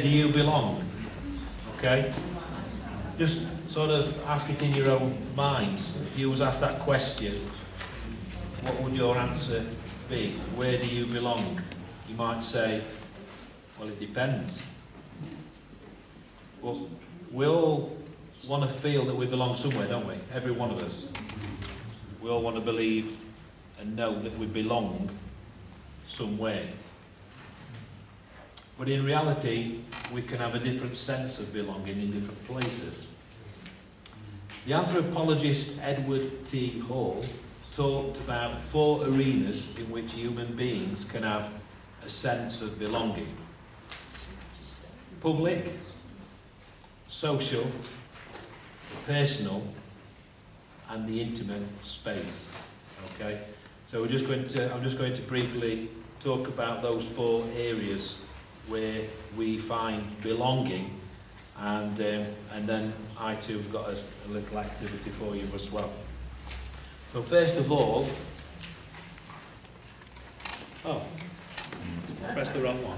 do you belong? Okay? Just sort of ask it in your own minds. If you was asked that question, what would your answer be? Where do you belong? You might say, well, it depends. Well, we all want to feel that we belong somewhere, don't we? Every one of us. We all want to believe and know that we belong somewhere. But in reality, we can have a different sense of belonging in different places. The anthropologist Edward T. Hall talked about 4 arenas in which human beings can have a sense of belonging: public, social, personal, and the intimate space. Okay, so I'm just going to briefly talk about those 4 areas where we find belonging, and then I too have got a little activity for you as well. So first of all, press the wrong one.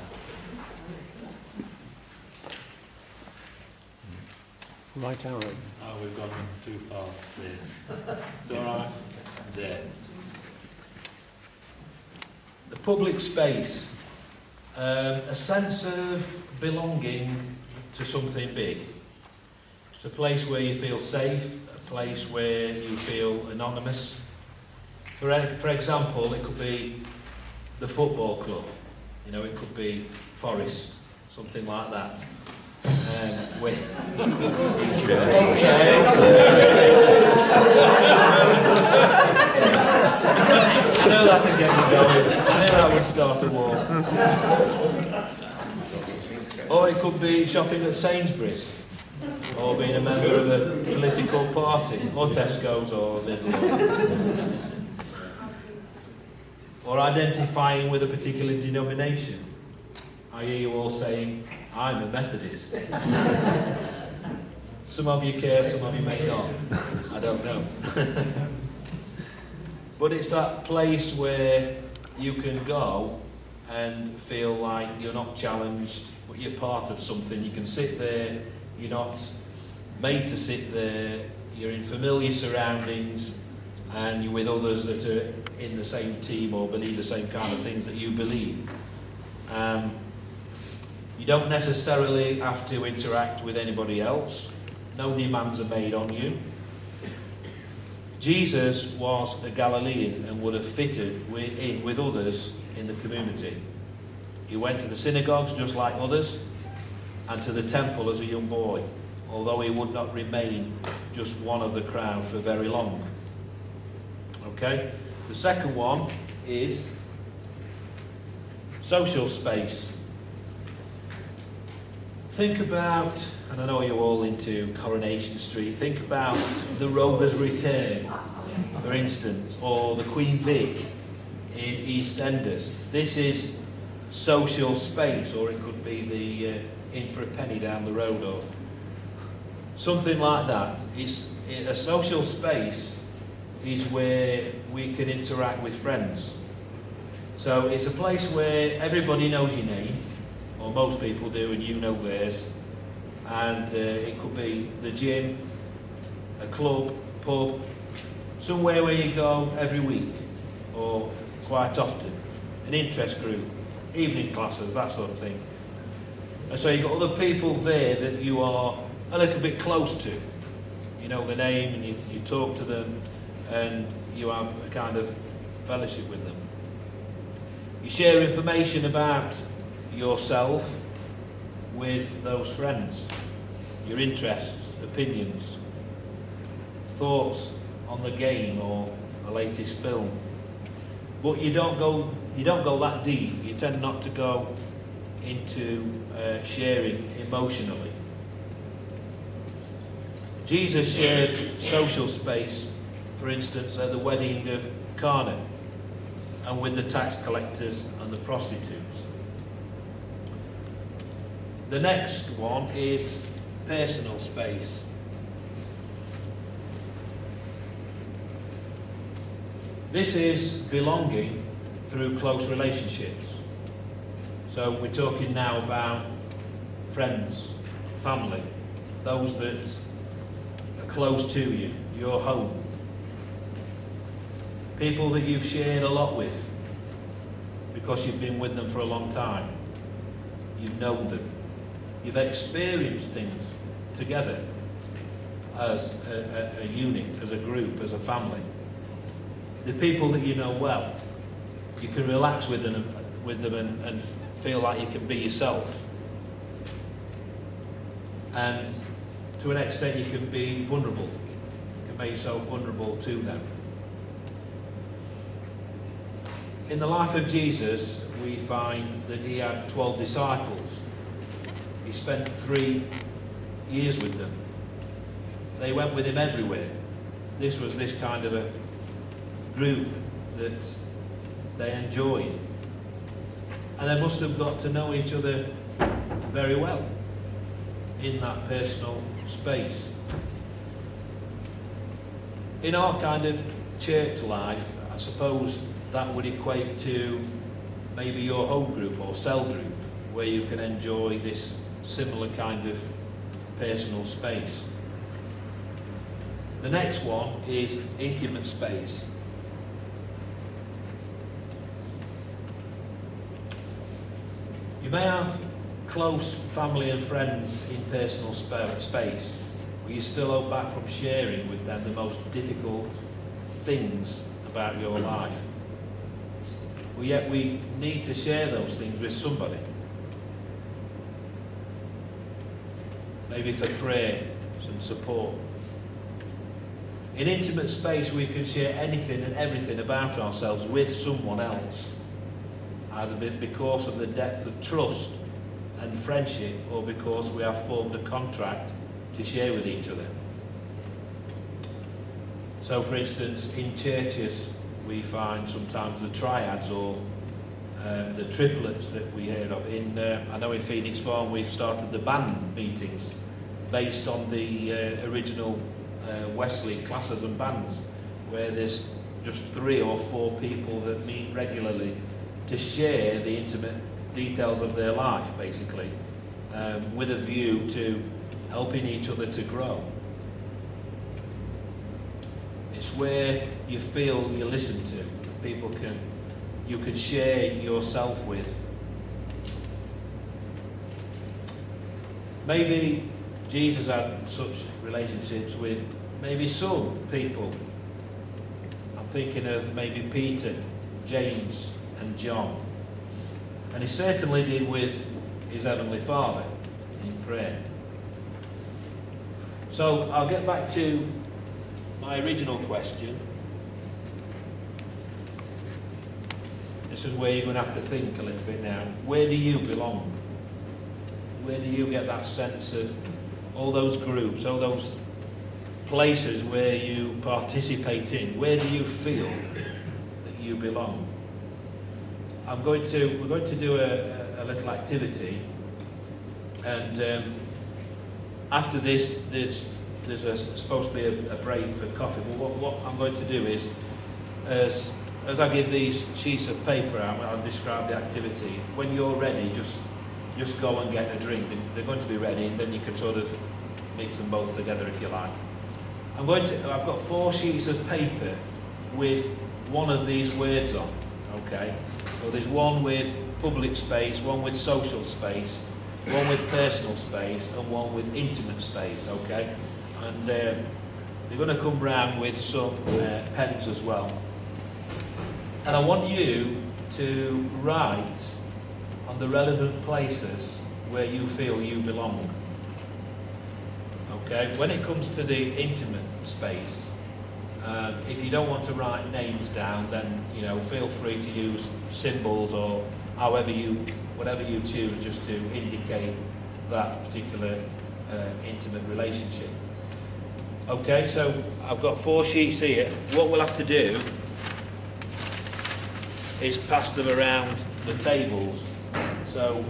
Right arrow. Oh, we've gone too far there. It's all right. There. The public space. A sense of belonging to something big. It's a place where you feel safe, a place where you feel anonymous. For example, it could be the football club. You know, it could be Forest, something like that. I know that would get you going. I know that would start a war. Or it could be shopping at Sainsbury's, or being a member of a political party, or Tesco's, or Lidl, or identifying with a particular denomination. I hear you all saying, I'm a Methodist. Some of you care, some of you may not. I don't know. But it's that place where you can go and feel like you're not challenged, but you're part of something. You can sit there, you're not made to sit there, you're in familiar surroundings, and you're with others that are in the same team or believe the same kind of things that you believe. You don't necessarily have to interact with anybody else. No demands are made on you. Jesus was a Galilean and would have fitted in with others in the community. He went to the synagogues just like others, and to the temple as a young boy, although he would not remain just one of the crowd for very long. Okay? The second one is social space. Think about, and I know you're all into Coronation Street, think about the Rover's Return, for instance, or the Queen Vic in EastEnders. This is social space, or it could be the Inn for a Penny down the road, or something like that. It's a social space is where we can interact with friends. So it's a place where everybody knows your name, or most people do, and you know theirs. And it could be the gym, a club, pub, somewhere where you go every week, or quite often, an interest group, evening classes, that sort of thing. And so you've got other people there that you are a little bit close to. You know the name, and you talk to them, and you have a kind of fellowship with them. You share information about yourself with those friends, your interests, opinions, thoughts on the game or the latest film. But you don't go that deep. You tend not to go into sharing emotionally. Jesus shared social space, for instance, at the wedding of Cana, and with the tax collectors and the prostitutes. The next one is personal space. This is belonging through close relationships. So we're talking now about friends, family, those that are close to you, your home. People that you've shared a lot with because you've been with them for a long time. You've known them. You've experienced things together as a unit, as a group, as a family. The people that you know well, you can relax with them and feel like you can be yourself. And to an extent you can be vulnerable. You can make yourself vulnerable to them. In the life of Jesus, we find that he had 12 disciples. He spent 3 years with them. They went with him everywhere. This was this kind of a group that they enjoyed. And they must have got to know each other very well in that personal space. In our kind of church life, I suppose that would equate to maybe your home group or cell group, where you can enjoy this similar kind of personal space. The next one is intimate space. You may have close family and friends in personal space, but you still hold back from sharing with them the most difficult things about your life. But yet we need to share those things with somebody. Maybe for prayer and support. In intimate space we can share anything and everything about ourselves with someone else, either because of the depth of trust and friendship or because we have formed a contract to share with each other. So for instance, in churches we find sometimes the triads or the triplets that we heard of. I know in Phoenix Farm we've started the band meetings based on the original Wesley classes and bands, where there's just 3 or 4 people that meet regularly to share the intimate details of their life, basically, with a view to helping each other to grow. It's where you feel you're listened to, you can share yourself with. Maybe Jesus had such relationships with maybe some people. I'm thinking of maybe Peter, James and John. And he certainly did with his Heavenly Father in prayer. So I'll get back to my original question. This is where you're going to have to think a little bit now. Where do you belong? Where do you get that sense of all those groups, all those places where you participate in? Where do you feel that you belong? We're going to do a little activity, and after this there's supposed to be a break for coffee. But what I'm going to do is, as I give these sheets of paper out, I'll describe the activity. When you're ready, just go and get a drink. They're going to be ready, and then you can sort of mix them both together if you like. I've got 4 sheets of paper with one of these words on. Okay, so there's one with public space, one with social space, one with personal space, and one with intimate space. Okay, and they're going to come round with some pens as well. And I want you to write on the relevant places where you feel you belong. Okay, when it comes to the intimate space, if you don't want to write names down, then feel free to use symbols or whatever you choose, just to indicate that particular intimate relationship. Okay, so I've got 4 sheets here. What we'll have to do is pass them around the tables. So